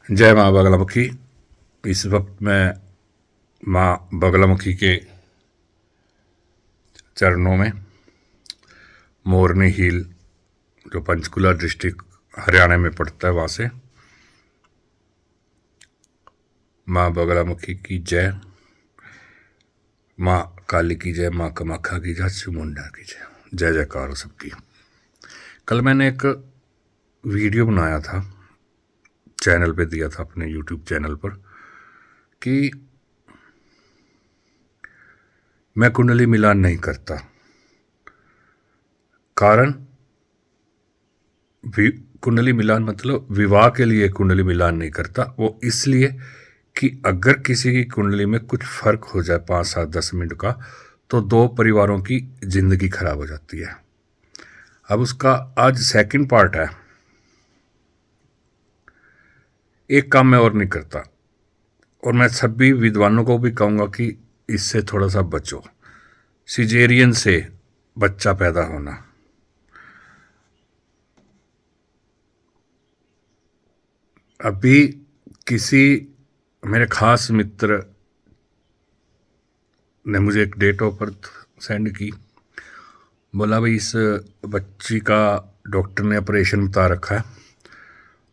जय माँ बगलामुखी। इस वक्त मैं माँ बगलामुखी के चरणों में मोरनी हिल, जो पंचकुला डिस्ट्रिक्ट हरियाणा में पड़ता है, वहाँ से माँ बगलामुखी की जय, माँ काली की जय, माँ कामाख्या की जय, चामुंडा की जय, जय जयकार हो सबकी। कल मैंने एक वीडियो बनाया था, चैनल पे दिया था, अपने यूट्यूब चैनल पर, कि मैं कुंडली मिलान नहीं करता। कारण कुंडली मिलान मतलब विवाह के लिए कुंडली मिलान नहीं करता। वो इसलिए कि अगर किसी की कुंडली में कुछ फर्क हो जाए 5, 7, 10 मिनट का, तो 2 परिवारों की जिंदगी खराब हो जाती है। अब उसका आज सेकंड पार्ट है। एक काम मैं और नहीं करता, और मैं सभी विद्वानों को भी कहूंगा कि इससे थोड़ा सा बचो। सिजेरियन से बच्चा पैदा होना, अभी किसी मेरे खास मित्र ने मुझे एक डेट ऑफ बर्थ सेंड की। बोला भाई इस बच्ची का डॉक्टर ने ऑपरेशन बता रखा है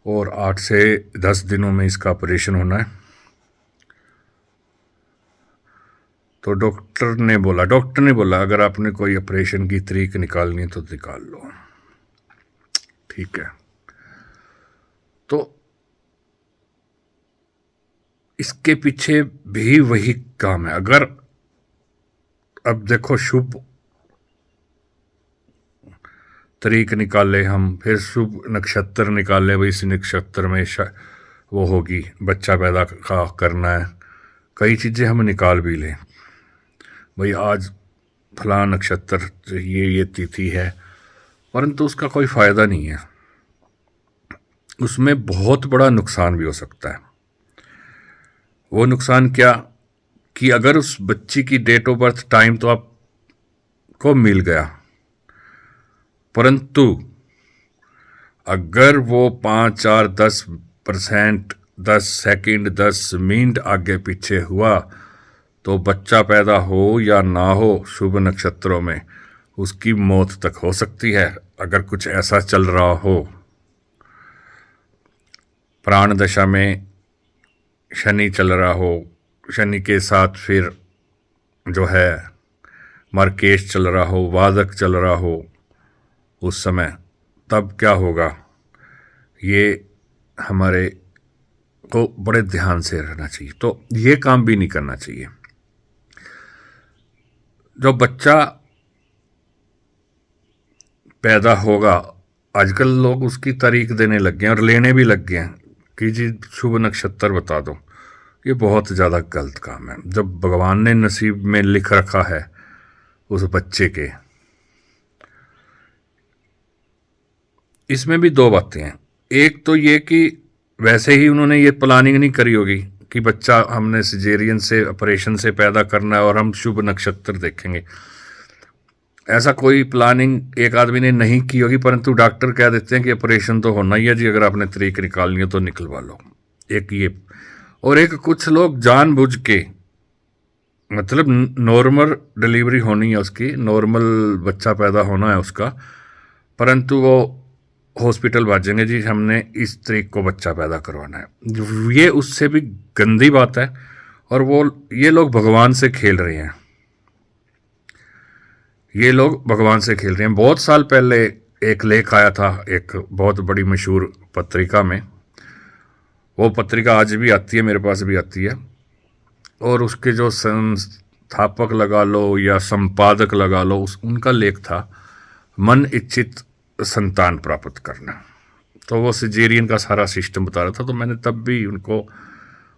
और 8 से 10 दिनों में इसका ऑपरेशन होना है। तो डॉक्टर ने बोला अगर आपने कोई ऑपरेशन की तारीख निकालनी है तो निकाल लो। ठीक है, तो इसके पीछे भी वही काम है। अगर अब देखो, शुभ तारीख निकाले हम, फिर शुभ नक्षत्र निकाले, भाई इस नक्षत्र में वो होगी, बच्चा पैदा करना है। कई चीज़ें हम निकाल भी लें, भाई आज फलां नक्षत्र ये तिथि है, परंतु उसका कोई फ़ायदा नहीं है। उसमें बहुत बड़ा नुकसान भी हो सकता है। वो नुकसान क्या, कि अगर उस बच्ची की डेट ऑफ बर्थ टाइम तो आपको मिल गया, परंतु अगर वो 5, 4, 10%, 10 सेकंड, 10 मिनट आगे पीछे हुआ, तो बच्चा पैदा हो या ना हो शुभ नक्षत्रों में, उसकी मौत तक हो सकती है। अगर कुछ ऐसा चल रहा हो, प्राण दशा में शनि चल रहा हो, शनि के साथ फिर जो है मर्केश चल रहा हो, वादक चल रहा हो उस समय, तब क्या होगा, ये हमारे को बड़े ध्यान से रहना चाहिए। तो ये काम भी नहीं करना चाहिए। जो बच्चा पैदा होगा, आजकल लोग उसकी तारीख देने लग गए हैं और लेने भी लग गए हैं कि जी शुभ नक्षत्र बता दो। ये बहुत ज़्यादा गलत काम है। जब भगवान ने नसीब में लिख रखा है उस बच्चे के, इसमें भी 2 बातें हैं। एक तो ये कि वैसे ही उन्होंने ये प्लानिंग नहीं करी होगी कि बच्चा हमने सिजेरियन से ऑपरेशन से पैदा करना है और हम शुभ नक्षत्र देखेंगे। ऐसा कोई प्लानिंग एक आदमी ने नहीं की होगी, परंतु डॉक्टर कह देते हैं कि ऑपरेशन तो होना ही है जी, अगर आपने तारीख निकालनी है तो निकलवा लो। एक ये, और एक कुछ लोग जानबूझ के, मतलब नॉर्मल डिलीवरी होनी है उसकी, नॉर्मल बच्चा पैदा होना है उसका, परंतु वो हॉस्पिटल भेजेंगे जी हमने इस तारीख को बच्चा पैदा करवाना है। ये उससे भी गंदी बात है। और ये लोग भगवान से खेल रहे हैं। ये लोग भगवान से खेल रहे हैं। बहुत साल पहले एक लेख आया था एक बहुत बड़ी मशहूर पत्रिका में। वो पत्रिका आज भी आती है, मेरे पास भी आती है। और उसके जो संस्थापक लगा लो या संपादक लगा लो, उनका लेख था मन इच्छित संतान प्राप्त करना। तो वो सिजेरियन का सारा सिस्टम बता रहा था। तो मैंने तब भी उनको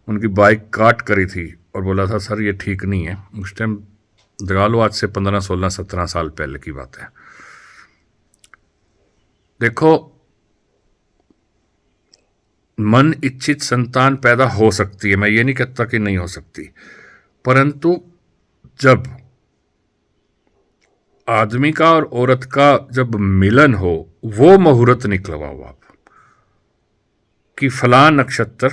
उनकी बाइक काट करी थी और बोला था सर ये ठीक नहीं है। उस टाइम लगा लो, आज से 15, 16, 17 साल पहले की बात है। देखो, मन इच्छित संतान पैदा हो सकती है, मैं ये नहीं कहता कि नहीं हो सकती, परंतु जब आदमी का और औरत का जब मिलन हो, वो मुहूर्त निकलवाओ आप। कि फलां नक्षत्र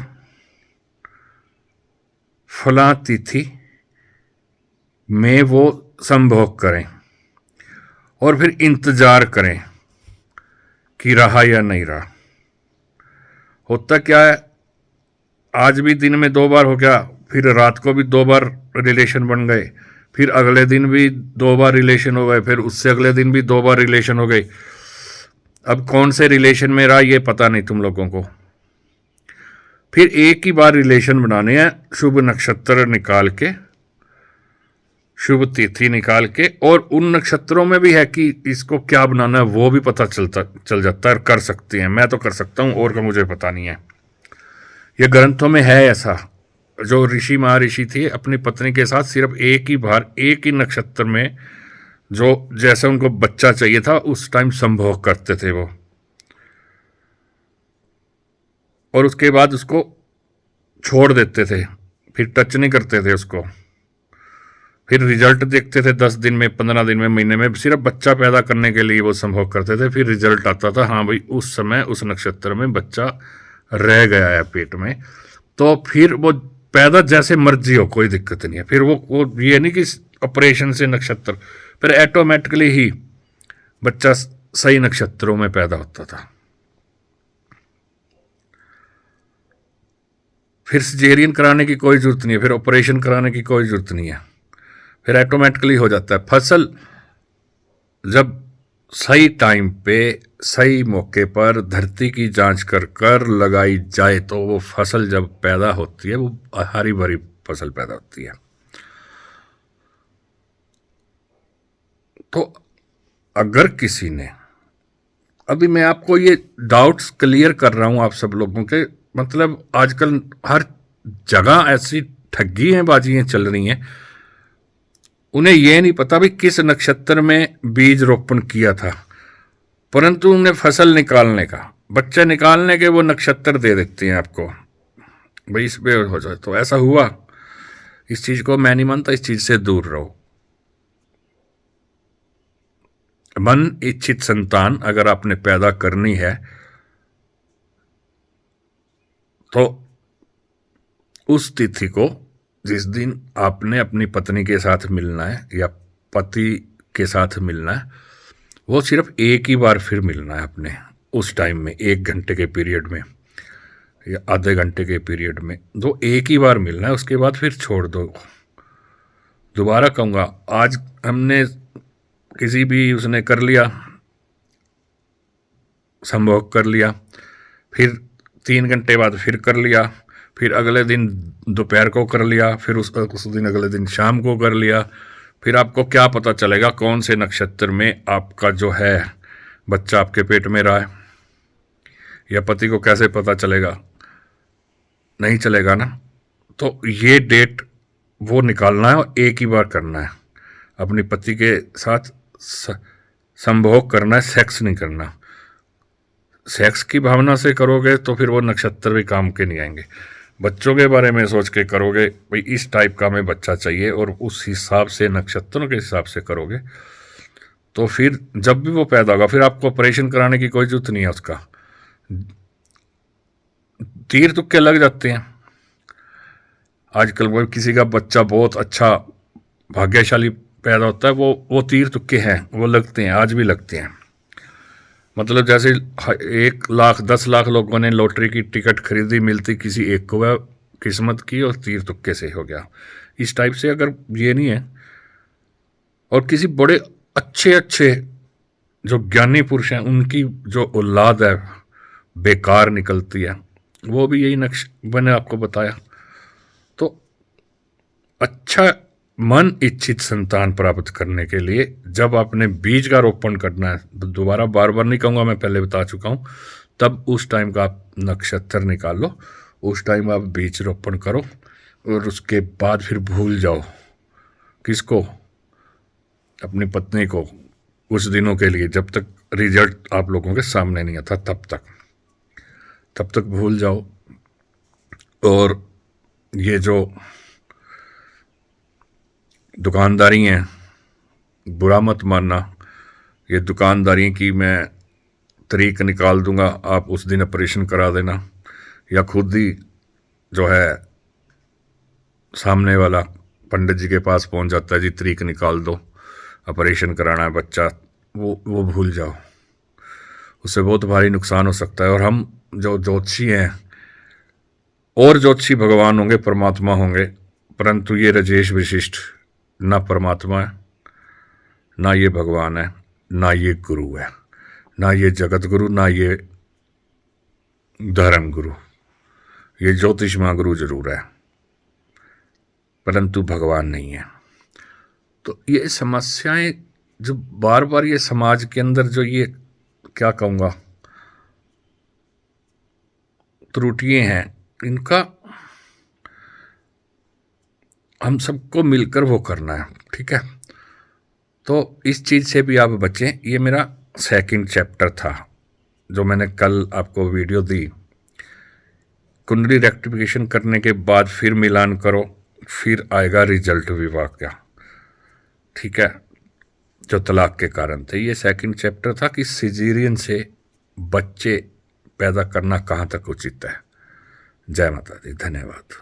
फलां तिथि में वो संभोग करें और फिर इंतजार करें कि रहा या नहीं रहा। होता क्या है, आज भी दिन में 2 बार हो गया, फिर रात को भी 2 बार रिलेशन बन गए, फिर अगले दिन भी 2 बार रिलेशन हो गए, फिर उससे अगले दिन भी 2 बार रिलेशन हो गए। अब कौन से रिलेशन में रहा ये पता नहीं तुम लोगों को। फिर एक ही बार रिलेशन बनाने हैं, शुभ नक्षत्र निकाल के, शुभ तिथि निकाल के, और उन नक्षत्रों में भी है कि इसको क्या बनाना है वो भी पता चल जाता है, कर सकते हैं। मैं तो कर सकता हूँ, और का मुझे पता नहीं है। ये ग्रंथों में है ऐसा। जो ऋषि महर्षि थे अपनी पत्नी के साथ सिर्फ एक ही बार एक ही नक्षत्र में जो जैसे उनको बच्चा चाहिए था उस टाइम संभोग करते थे वो, और उसके बाद उसको छोड़ देते थे, फिर टच नहीं करते थे उसको। फिर रिजल्ट देखते थे 10 दिन में, 15 दिन में, महीने में, सिर्फ बच्चा पैदा करने के लिए वो संभोग करते थे। फिर रिजल्ट आता था, हाँ भाई उस समय उस नक्षत्र में बच्चा रह गया है पेट में, तो फिर वो पैदा जैसे मर्जी हो, कोई दिक्कत नहीं है। फिर वो ये नहीं कि ऑपरेशन से नक्षत्र, फिर ऑटोमेटिकली ही बच्चा सही नक्षत्रों में पैदा होता था। फिर सिजेरियन कराने की कोई जरूरत नहीं है, फिर ऑपरेशन कराने की कोई जरूरत नहीं है, फिर ऑटोमेटिकली हो जाता है। फसल जब सही टाइम पे सही मौके पर धरती की जांच कर कर लगाई जाए तो वो फसल जब पैदा होती है वो हरी भरी फसल पैदा होती है। तो अगर किसी ने, अभी मैं आपको ये डाउट्स क्लियर कर रहा हूं आप सब लोगों के, मतलब आजकल हर जगह ऐसी ठगी हैं, बाजियां चल रही हैं। उन्हें यह नहीं पता भी किस नक्षत्र में बीज रोपण किया था, परंतु उन्हें फसल निकालने का, बच्चे निकालने के वो नक्षत्र दे देते हैं आपको, भाई इस पे हो जाए। तो ऐसा हुआ, इस चीज को मैं नहीं मानता, इस चीज से दूर रहो। मन इच्छित संतान अगर आपने पैदा करनी है तो उस तिथि को, जिस दिन आपने अपनी पत्नी के साथ मिलना है या पति के साथ मिलना है, वो सिर्फ एक ही बार फिर मिलना है अपने उस टाइम में, 1 घंटे के पीरियड में या आधे घंटे के पीरियड में, तो एक ही बार मिलना है, उसके बाद फिर छोड़ दो। दोबारा कहूँगा, आज हमने किसी भी उसने कर लिया, संभोग कर लिया, फिर 3 घंटे बाद फिर कर लिया, फिर अगले दिन दोपहर को कर लिया, फिर उस दिन अगले दिन शाम को कर लिया, फिर आपको क्या पता चलेगा कौन से नक्षत्र में आपका जो है बच्चा आपके पेट में रहा है, या पति को कैसे पता चलेगा? नहीं चलेगा ना। तो ये डेट वो निकालना है और एक ही बार करना है, अपनी पति के साथ संभोग करना है, सेक्स नहीं करना। सेक्स की भावना से करोगे तो फिर वो नक्षत्र भी काम के नहीं आएंगे। बच्चों के बारे में सोच के करोगे, भाई इस टाइप का हमें बच्चा चाहिए, और उस हिसाब से नक्षत्रों के हिसाब से करोगे, तो फिर जब भी वो पैदा होगा फिर आपको ऑपरेशन कराने की कोई जरूरत नहीं है। उसका तीर तुक्के लग जाते हैं। आजकल वो किसी का बच्चा बहुत अच्छा भाग्यशाली पैदा होता है, वो तीर तुक्के हैं, वो लगते हैं, आज भी लगते हैं। मतलब जैसे 1 लाख 10 लाख लोगों ने लॉटरी की टिकट खरीदी, मिलती किसी एक को है किस्मत की, और तीर तुक्के से हो गया। इस टाइप से अगर ये नहीं है, और किसी बड़े अच्छे अच्छे जो ज्ञानी पुरुष हैं उनकी जो औलाद है बेकार निकलती है, वो भी यही नक्श मैंने आपको बताया। तो अच्छा मन इच्छित संतान प्राप्त करने के लिए जब आपने बीज का रोपण करना है, दोबारा बार बार नहीं कहूँगा, मैं पहले बता चुका हूँ, तब उस टाइम का आप नक्षत्र निकाल लो, उस टाइम आप बीज रोपण करो, और उसके बाद फिर भूल जाओ। किसको? अपनी पत्नी को, कुछ दिनों के लिए, जब तक रिजल्ट आप लोगों के सामने नहीं आता तब तक भूल जाओ। और ये जो दुकानदारी हैं, बुरा मत मानना, ये दुकानदारी की मैं तरीक निकाल दूंगा, आप उस दिन ऑपरेशन करा देना, या खुद ही जो है सामने वाला पंडित जी के पास पहुंच जाता है, जी तरीक निकाल दो, ऑपरेशन कराना है बच्चा, वो भूल जाओ, उससे बहुत भारी नुकसान हो सकता है। और हम जो ज्योतिषी हैं, और ज्योतिषी भगवान होंगे, परमात्मा होंगे, परंतु ये राजेश वशिष्ठ ना परमात्मा है, ना ये भगवान है, ना ये गुरु है, ना ये जगत गुरु, ना ये धर्म गुरु। ये ज्योतिष महागुरु जरूर है, परंतु भगवान नहीं है। तो ये समस्याएं जो बार बार ये समाज के अंदर जो ये क्या कहूँगा त्रुटियां हैं, इनका हम सबको मिलकर वो करना है, ठीक है। तो इस चीज़ से भी आप बचें। ये मेरा सेकंड चैप्टर था जो मैंने कल आपको वीडियो दी। कुंडली रेक्टिफिकेशन करने के बाद फिर मिलान करो, फिर आएगा रिजल्ट विवाह का, ठीक है, जो तलाक के कारण थे। ये सेकंड चैप्टर था कि सिजेरियन से बच्चे पैदा करना कहाँ तक उचित है। जय माता दी, धन्यवाद।